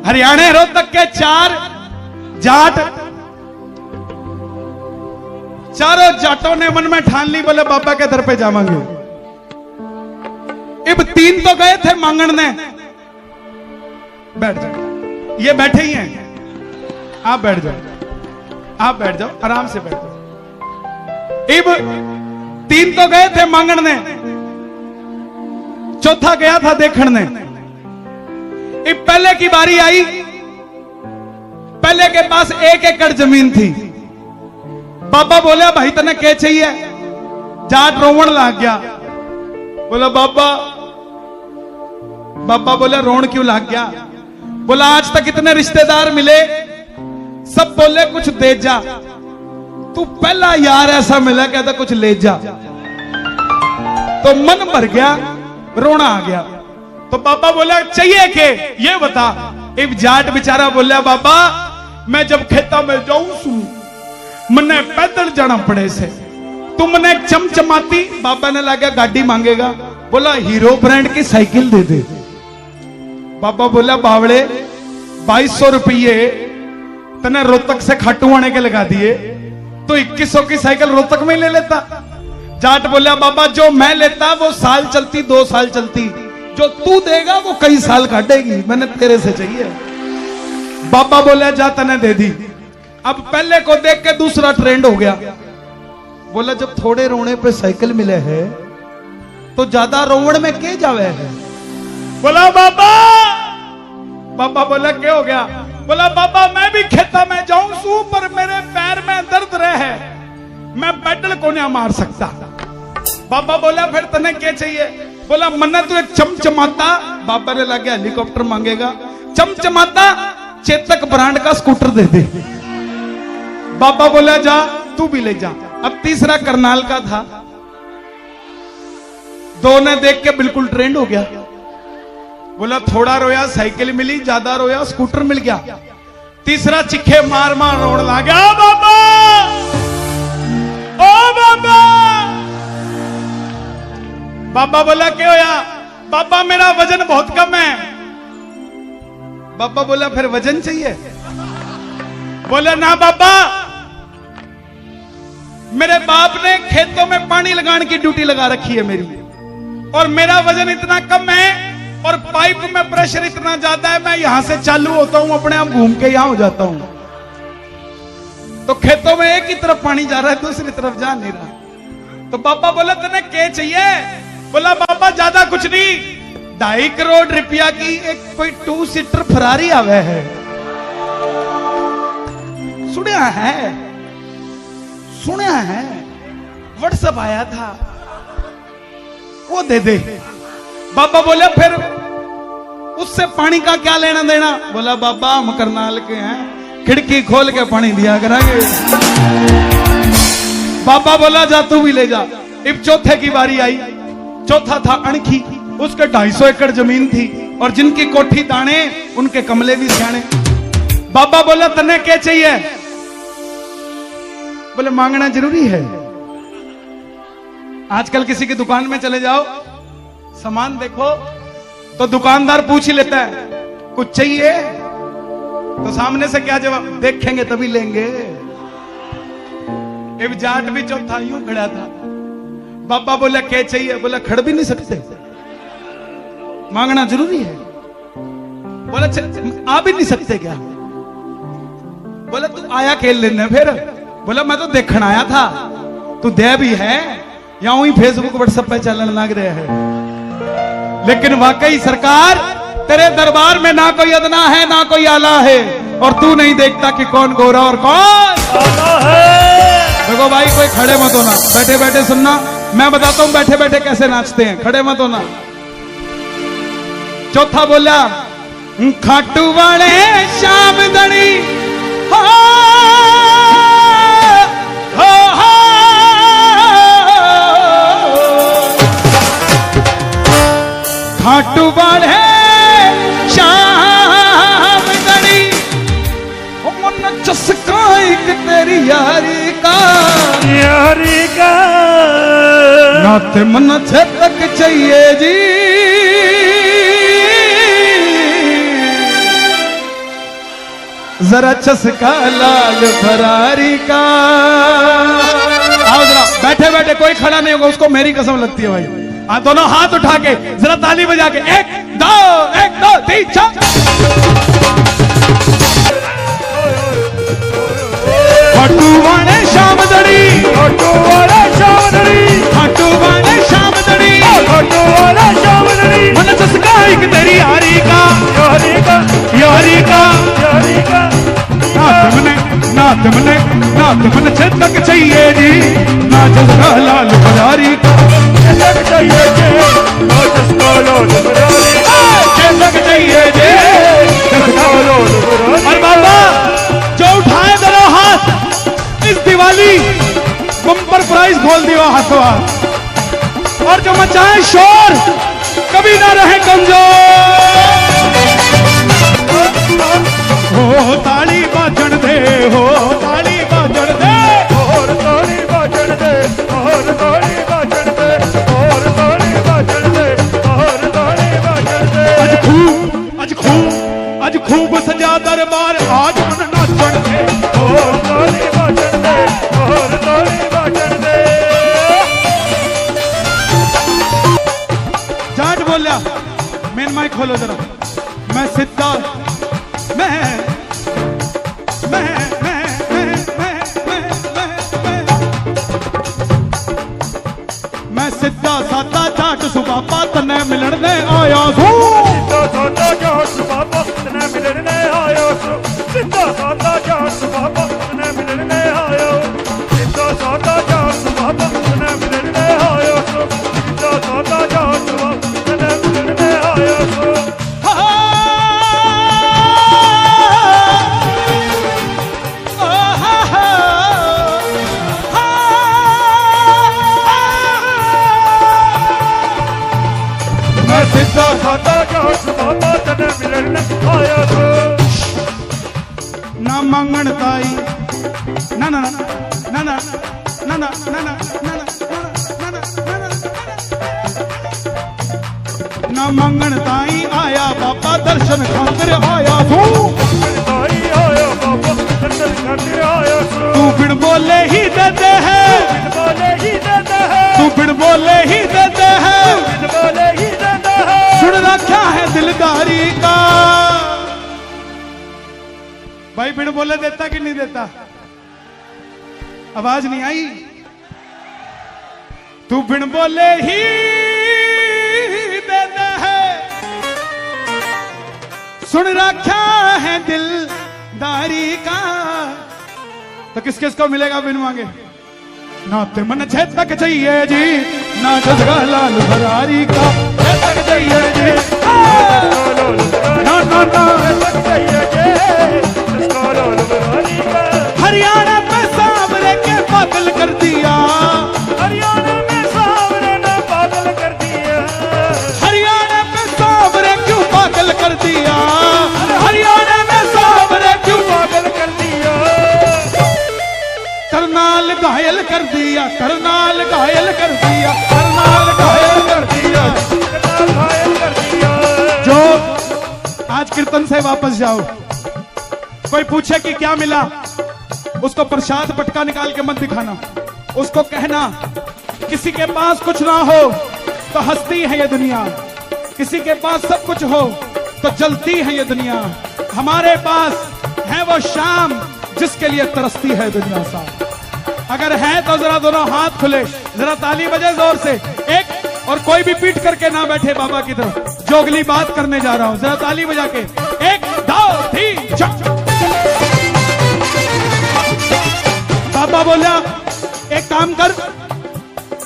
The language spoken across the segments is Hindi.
हरियाणा रोहतक के 4 जाट, चारों जाटों ने मन में ठान ली, बोले बाबा के दर पे जावांगे। अब 3 तो गए थे मांगने। बैठ जाओ, ये बैठे ही हैं, आप बैठ जाओ, आप बैठ जाओ, आराम से बैठ जाओ। अब 3 तो गए थे मांगने, चौथा गया था देखने। अब पहले की बारी आई, पहले के पास 1 एकड़ जमीन थी। बाबा बोला भाई तने क्या चाहिए? जाट रोवण लग गया, बोला बाबा। बाबा बोला रोण क्यों लग गया? बोला आज तक इतने रिश्तेदार मिले, सब बोले कुछ दे जा, तू पहला यार ऐसा मिला कहता कुछ ले जा। तो मन भर गया, रोना आ गया। तो बाबा बोला चाहिए के ये बता। एक जाट बेचारा बोला बाबा मैं जब खेता में जाऊं सू मने पैदल जाना पड़े से, तुमने चमचमाती। बाबा ने लगा गाड़ी मांगेगा, बोला हीरो ब्रांड की साइकिल दे दे। बाबा बोला बावड़े 2200 रुपये तने रोहतक से खाटू आने के लगा दिए, तो 2100 की साइकिल रोहतक में ले लेता। जाट बोला बाबा जो मैं लेता वो साल चलती, 2 साल चलती, जो तू देगा वो कई साल काटेगी, मैंने तेरे से चाहिए। बाबा बोला जा तने दे दी। अब पहले को देख के दूसरा ट्रेंड हो गया, बोला जब थोड़े रोने पे साइकिल मिले है तो ज्यादा रोवण में के जावे है। बोला बाबा। बाबा बोला क्या हो गया? बोला बाबा मैं भी खेता में जाऊं सू पर मेरे पैर में दर्द रहे, मैं पैडल को नहीं मार सकता। बाबा बोला फिर तने क्या चाहिए? बोला मन्ना तू एक चमचमाता। बाबा ने लगा हेलीकॉप्टर मांगेगा, चमचमाता चेतक ब्रांड का स्कूटर दे दे। बाबा बोला जा तू भी ले जा। अब तीसरा करनाल का था, 2 ने देख के बिल्कुल ट्रेंड हो गया। बोला थोड़ा रोया साइकिल मिली, ज्यादा रोया स्कूटर मिल गया। तीसरा चिखे मार मार रोड ला गया, बाबा ओ बाबा। बाबा बोला क्या होया? बाबा मेरा वजन बहुत कम है। बाबा बोला फिर वजन चाहिए? बोला ना बाबा, मेरे बाप ने खेतों में पानी लगाने की ड्यूटी लगा रखी है मेरी, और मेरा वजन इतना कम है और पाइप में प्रेशर इतना ज्यादा है, मैं यहां से चालू होता हूं अपने आप घूम के यहां हो जाता हूं। तो खेतों में एक ही तरफ पानी जा रहा है, दूसरी तरफ जा नहीं रहा। तो बाबा बोला तने क्या चाहिए? बोला बाबा ज्यादा कुछ नहीं, 2.5 करोड़ रुपया की एक कोई 2 सीटर फरारी आवे है, सुनिया है, सुनिया है, व्हाट्सएप आया था, वो दे दे। बाबा बोले फिर उससे पानी का क्या लेना देना? बोला बाबा हम करनाल के हैं, खिड़की खोल के पानी दिया करांगे। बाबा बोला जा तू भी ले जा। अब चौथे की बारी आई, चौथा था अणखी, उसके 250 एकड़ जमीन थी और जिनकी कोठी दाने उनके कमले भी सियाने। बाबा बोला तने क्या चाहिए? बोले मांगना जरूरी है। आजकल किसी की दुकान में चले जाओ, सामान देखो तो दुकानदार पूछ ही लेता है कुछ चाहिए, तो सामने से क्या जवाब? देखेंगे तभी लेंगे। एक जाट भी चौथा यूं खड़ा था। बाबा बोला क्या चाहिए? बोला खड़ भी नहीं सकते, मांगना जरूरी है। बोला आ भी नहीं सकते क्या? बोला तू आया खेल लेने फिर? बोला मैं तो देखने आया था, तू दे भी है या वही फेसबुक व्हाट्सएप पे चलने लग रहे हैं। लेकिन वाकई सरकार तेरे दरबार में ना कोई अदना है ना कोई आला है, और तू नहीं देखता कि कौन गोरा और कौन काला है। देखो भाई कोई खड़े मत होना, बैठे बैठे सुनना, मैं बताता हूं बैठे बैठे कैसे नाचते हैं, खड़े मत होना। चौथा बोला खाटू वाले शाम दड़ी हो, हो, हो, खाटू वाले शाम दड़ी मन चस्का एक तेरी यारी का, यारी का नाते मन तक चाहिए जी। जरा चस्का लाल फरारी का। आओ जरा, बैठे बैठे कोई खड़ा नहीं होगा, उसको मेरी कसम लगती है भाई। हाँ, दोनों हाथ उठा के जरा ताली बजा के, 1 2 3 4। खाटू वाले शाम दड़ी, खाटू वाला शाम दड़ी, खाटू वाले शाम दड़ी, खाटू वाला शाम दड़ी। मन चस्का एक तेरी यारी का, यारी का, यारी का। यारी का। ना तुमने छेदक चाहिए जी, ना चस्का लाल फरारी का। लग चाहिए जे, ओ चस्का लाल फरारी का। छेदक चाहिए जी, चस्का लाल फरारी का। और बाबा जो उठाए दोनों हाथ इस दिवाली बम्पर प्राइज खोल दिया हाथों हाथ, और जो मचाए शोर कभी ना रहे कमजोर। हो ताली बाजण दे, हो ताली बाजण दे, और ताली बाजण दे, और ताली बाजण दे, और ताली बाजण दे, और ताली बाजण दे। आज खूब सजा दरबार, आज मन नाचण दे। और ताली बाजण दे, और ताली बाजण दे। जाट बोलिया, मेन माइक खोलो जरा। मैं सीधा मैं सिद्धा साधा जाट सुबाबा तने मिलण ने आया हूँ। सिद्धा साधा जाट बाबा तने मिलने आयो सो। सिद्धा साधा जाट बाबा तने मिलने आयो। सिद्धा साधा जाट बाबा तने मिलने आयो सो। सिद्धा साधा जाट बाबा तने मिलने आयो सो। सिद्धा साधा जाट बाबा तने मिलने आयो सो। ना मंगण ताई, ना ना ना ना ना ना ना ना ना ना मंगण ताई आया बाबा दर्शन खातिर आया हूँ। ताई आया बाबा दर्शन खातिर आयो सो। तू बिन बोले ही देते हैं, बिन बोले ही देता है, तू बिन बोले ही देते हैं, बिन बोले ही देता है। सुन रखा है दिलदारी का। भाई बिन बोले देता कि नहीं देता? आवाज नहीं आई? तू बिन बोले ही देता है, सुन रखा है दिलदारी का। तो किस किस को मिलेगा बिन मांगे? ना ते मन छेदक चाहिए जी, ना चस्का लाल फरारी का। छेदक चाहिए जी, ना ना ना। हरियाणा में सांवरे के पागल कर दिया, हरियाणा में सांवरे ने पागल कर दिया। हरियाणा में सांवरे क्यों पागल कर दिया, हरियाणा में सांवरे क्यों पागल कर दिया। करनाल घायल कर दिया, करनाल घायल कर दिया, करनाल घायल कर दिया। घायल कर दिया। जो आज कीर्तन से वापस जाओ, कोई पूछे कि क्या मिला, उसको प्रसाद पटका निकाल के मत दिखाना। उसको कहना किसी के पास कुछ ना हो तो हंसती है ये दुनिया, किसी के पास सब कुछ हो तो जलती है ये दुनिया। हमारे पास है वो शाम जिसके लिए तरसती है दुनिया साहब। अगर है तो जरा दोनों हाथ खुले, जरा ताली बजे जोर से। एक और कोई भी पीट करके ना बैठे बाबा की तरफ, जो अगली बात करने जा रहा हूं, जरा ताली बजा के 1 2 3 4। बाबा बोला एक काम कर,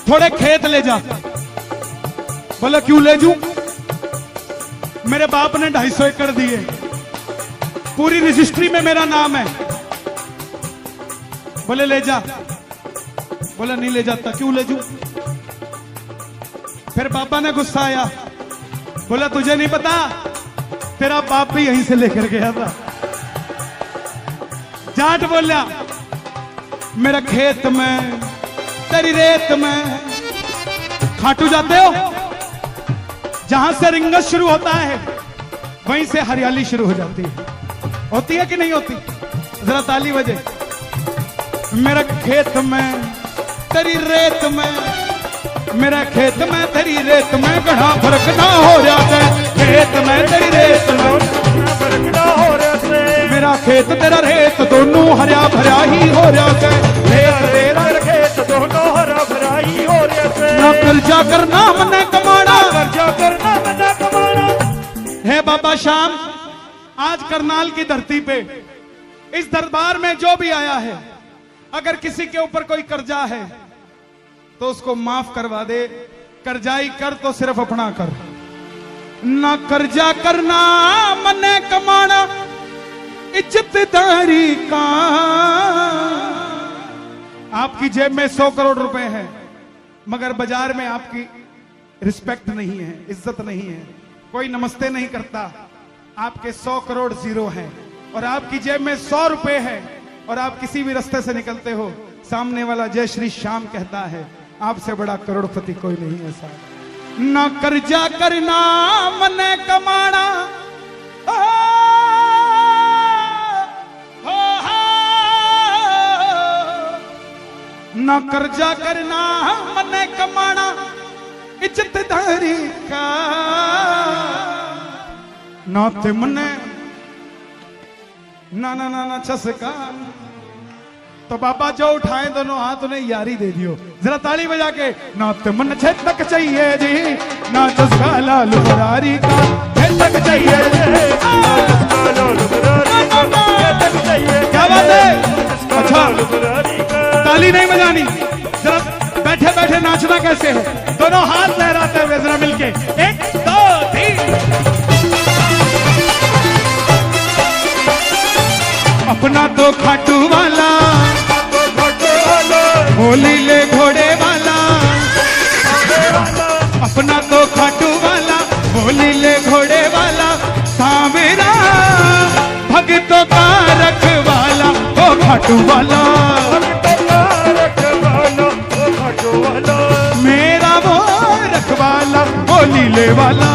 थोड़े खेत ले जा। बोला क्यों ले जू? मेरे बाप ने 250 एकड़ दिए, पूरी रजिस्ट्री में मेरा नाम है। बोले ले जा। बोला नहीं ले जाता। क्यों ले जू? फिर पापा ने गुस्सा आया, बोला तुझे नहीं पता, तेरा बाप भी यहीं से लेकर गया था। जाट बोला मेरा खेत में तेरी रेत में। खाटू जाते हो, जहां से रिंगस शुरू होता है वहीं से हरियाली शुरू हो जाती है। होती है कि नहीं होती? जरा ताली बजे। मेरा खेत में तेरी रेत में, मेरा खेत में तेरी रेत में घना फर्क ना हो जाता है। खेत में तेरी रेत में फर्क ना हो रहा, मेरा खेत तेरा रेत दोनों हरा भरा ही हो जाता है। तेरा खेत दोनों हरा भरा ही हो रहा। ना कर्जा करना मने कमाना, कर्जा करना मना कमाना। है बाबा श्याम, आज करनाल की धरती पे इस दरबार में जो भी आया है, अगर किसी के ऊपर कोई कर्जा है तो उसको माफ करवा दे। कर्जाई कर तो सिर्फ अपना कर, ना कर्जा करना मने कमाना इज्जतदारी का। आपकी जेब में 100 करोड़ रुपए है, मगर बाजार में आपकी रिस्पेक्ट नहीं है, इज्जत नहीं है, कोई नमस्ते नहीं करता। आपके 100 करोड़ जीरो हैं और आपकी जेब में 100 रुपए है और आप किसी भी रास्ते से निकलते हो, सामने वाला जय श्री श्याम कहता है। आपसे बड़ा करोड़पति कोई नहीं है साहब। ना कर्जा करना मने कमाना, ना कर्जा करना मने कमाना इज्जतदारी का। ना ते मने ना ना ना ना चसका। तो बाबा जो उठाए दोनों हाथ उन्हें यारी दे दियो, जरा ताली बजा के। ना ते मन छेदक चाहिए जी, ना चसका लाल फरारी का। छेदक चाहिए जी, क्या बात है? अच्छा, ताली नहीं बजानी, जरा बैठे बैठे नाचना कैसे है? दोनों हाथ लहराते हुए जरा मिलके 1 2 3। अपना तो खाटू वाला, होली ले घोड़े वाला। अपना तो खाटू वाला, होली ले घोड़े वाला। सामेरा भक्तों का रखवाला, ओ खाटू वाला। मेरा वो रखवाला, होली ले वाला।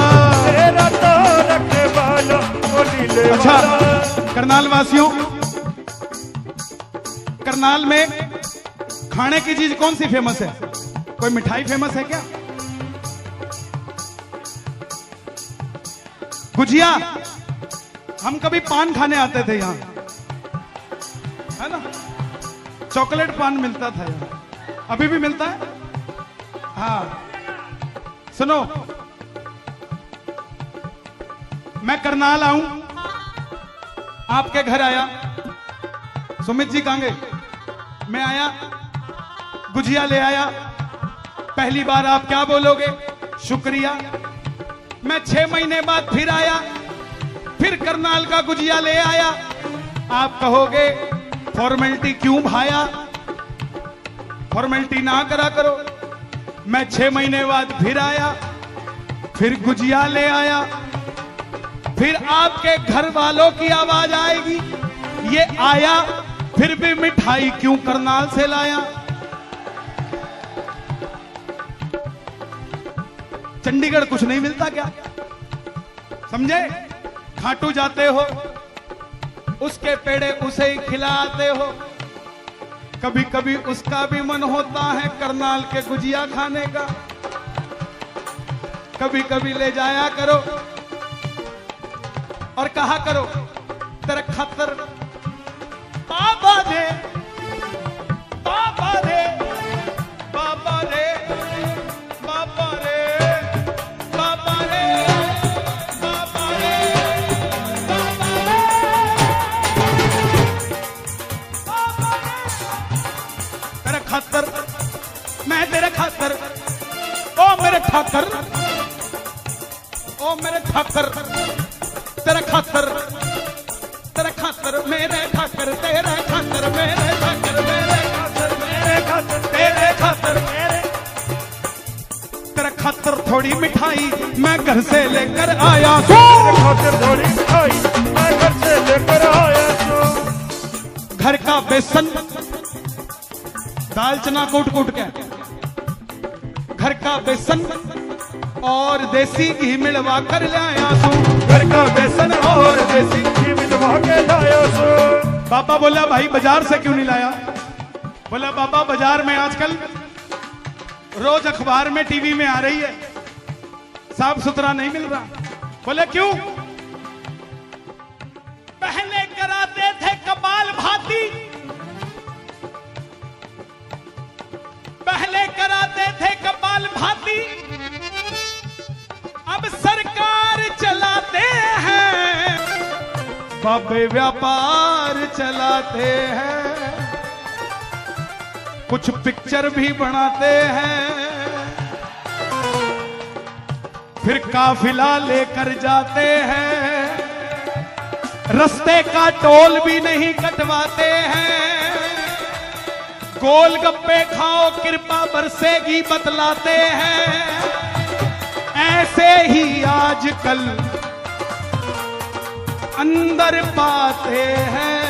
अच्छा करनाल वासियों, करनाल में खाने की चीज कौन सी फेमस है? कोई मिठाई फेमस है क्या? गुजिया। हम कभी पान खाने आते थे यहां, है ना? चॉकलेट पान मिलता था यहां, अभी भी मिलता है। हाँ सुनो, मैं करनाल आऊं, आपके घर आया, सुमित जी कहां गए? मैं आया, गुजिया ले आया। पहली बार आप क्या बोलोगे? शुक्रिया। मैं 6 महीने बाद फिर आया, फिर करनाल का गुजिया ले आया। आप कहोगे फॉर्मेलिटी क्यों भाया? फॉर्मेलिटी ना करा करो। मैं 6 महीने बाद फिर आया, फिर गुजिया ले आया। फिर आपके घर वालों की आवाज आएगी, ये आया फिर भी मिठाई क्यों करनाल से लाया? चंडीगढ़ कुछ नहीं मिलता क्या? समझे? खाटू जाते हो, उसके पेड़े उसे ही खिलाते हो। कभी कभी उसका भी मन होता है करनाल के गुजिया खाने का। कभी कभी ले जाया करो और कहा करो तेरे खातर बाबा रे, बाबा रे, बाबा रे, बाबा रे, बाबा रे, बाबा रे, बाबा रे, बाबा रे। तेरे खातर, मैं तेरे खातर, ओ मेरे ठाकर, ओ मेरे ठाकर, तेरे खातर, तेरे खातर, मेरे ठाकर, तेरे खातर, मेरे ठाकर, मेरे खातर, मेरे खातर, तेरे खातर, मेरे तेरे खातर थोड़ी मिठाई मैं घर से लेकर आया। तेरे खातर थोड़ी मिठाई मैं घर से लेकर आया। घर का बेसन दाल चना कूट कूट के, घर का बेसन और देसी घी मिलवा कर लाया तू। घर का बेसन और देसी घी मिलवा के लाया बाबा बोला भाई बाजार से क्यों नहीं लाया? बोला बाबा बाजार में आजकल रोज अखबार में टीवी में आ रही है, साफ सुथरा नहीं मिल रहा। बोले क्यों? पहले कराते थे कपाल भाती, पहले कराते थे कपाल भाती, अब सरकार चलाते हैं, बाबे व्यापार चलाते हैं, कुछ पिक्चर भी बनाते हैं, फिर काफिला लेकर जाते हैं, रास्ते का टोल भी नहीं कटवाते हैं, गोलगप्पे खाओ कृपा बरसेगी बतलाते हैं। ऐसे ही आजकल अंदर पाते हैं।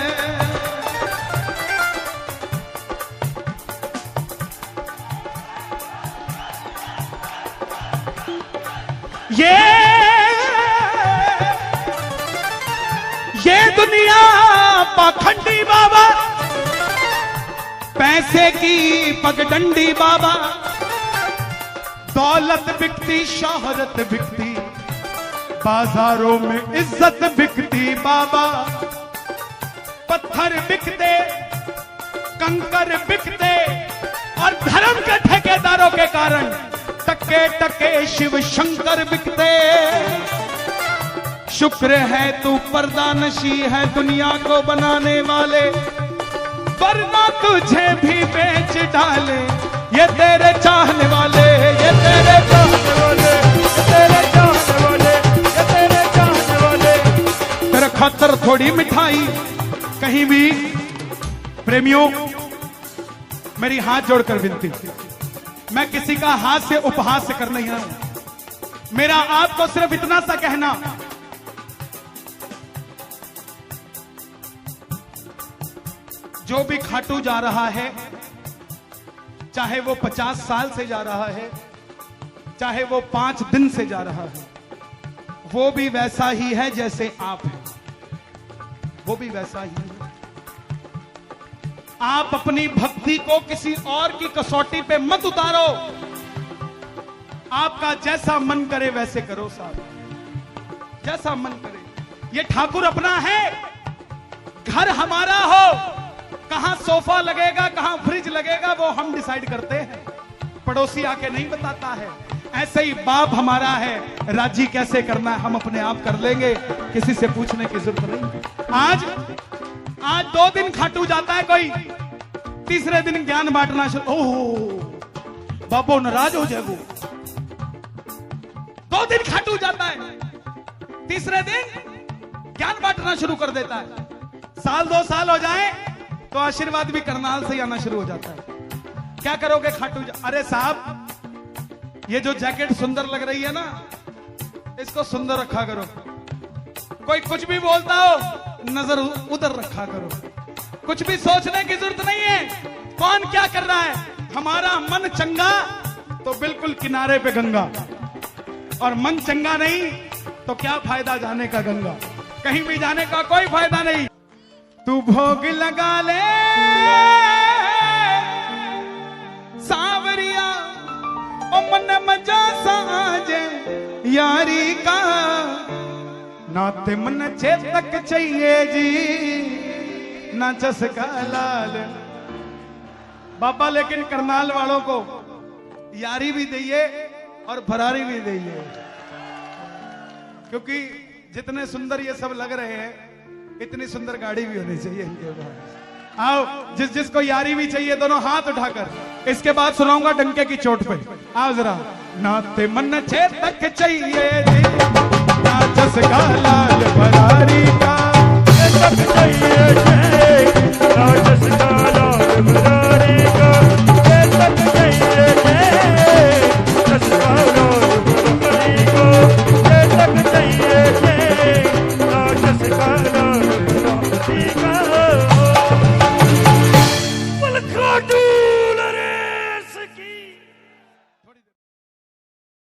ये दुनिया पाखंडी बाबा, पैसे की पगडंडी बाबा, दौलत बिकती शोहरत बिकती, बाजारों में इज्जत बिकती बाबा, पत्थर बिकते कंकर बिकते, और धर्म के ठेकेदारों के कारण टके टके शिव शंकर बिकते। शुक्र है तू पर्दानशी है दुनिया को बनाने वाले, वरना तुझे भी बेच डाले ये तेरे चाहने वाले, ये तेरे चाहने वाले, ये तेरे चाहने वाले, ये तेरे चाहने वाले। तेरा खातर थोड़ी मिठाई कहीं भी। प्रेमियों, मेरी हाथ जोड़कर विनती, मैं किसी का हाथ से उपहास कर नहीं रहा हूं। मेरा आपको सिर्फ इतना सा कहना, जो भी खाटू जा रहा है, चाहे वो 50 साल से जा रहा है, चाहे वो 5 दिन से जा रहा है, वो भी वैसा ही है जैसे आप हैं, वो भी वैसा ही है। आप अपनी भक्ति को किसी और की कसौटी पे मत उतारो। आपका जैसा मन करे वैसे करो साहब, जैसा मन करे। ये ठाकुर अपना है, घर हमारा हो, कहां सोफा लगेगा कहां फ्रिज लगेगा वो हम डिसाइड करते हैं, पड़ोसी आके नहीं बताता है। ऐसे ही बाप हमारा है, राजी कैसे करना है हम अपने आप कर लेंगे, किसी से पूछने की जरूरत नहीं। आज 2 दिन खाटू जाता है कोई, तीसरे दिन ज्ञान बांटना शुरू, ओह बाबो नाराज हो जाए वो। 2 दिन खाटू जाता है, तीसरे दिन ज्ञान बांटना शुरू कर देता है। साल 2 साल हो जाए तो आशीर्वाद भी करनाल से आना शुरू हो जाता है। क्या करोगे खाटू? अरे साहब, ये जो जैकेट सुंदर लग रही है ना, इसको सुंदर रखा करो। कोई कुछ भी बोलता हो, नजर उधर रखा करो। कुछ भी सोचने की जरूरत नहीं है, कौन क्या कर रहा है। हमारा मन चंगा तो बिल्कुल किनारे पे गंगा, और मन चंगा नहीं तो क्या फायदा जाने का गंगा, कहीं भी जाने का कोई फायदा नहीं। तू भोग लगा ले सावरिया, ओ मन मजा साजे यारी का, नाते मन चेतक चाहिए जी, ना चसका लाल। बाबा लेकिन करनाल वालों को यारी भी दइए और फरारी भी दइए, क्योंकि जितने सुंदर ये सब लग रहे हैं, इतनी सुंदर गाड़ी भी होनी चाहिए इनके पास। आओ, जिसको यारी भी चाहिए दोनों हाथ उठाकर, इसके बाद सुनाऊंगा डंके की चोट पे। आओ जरा। नाते मन चेतक चाहिए जी, ना चसका लाल,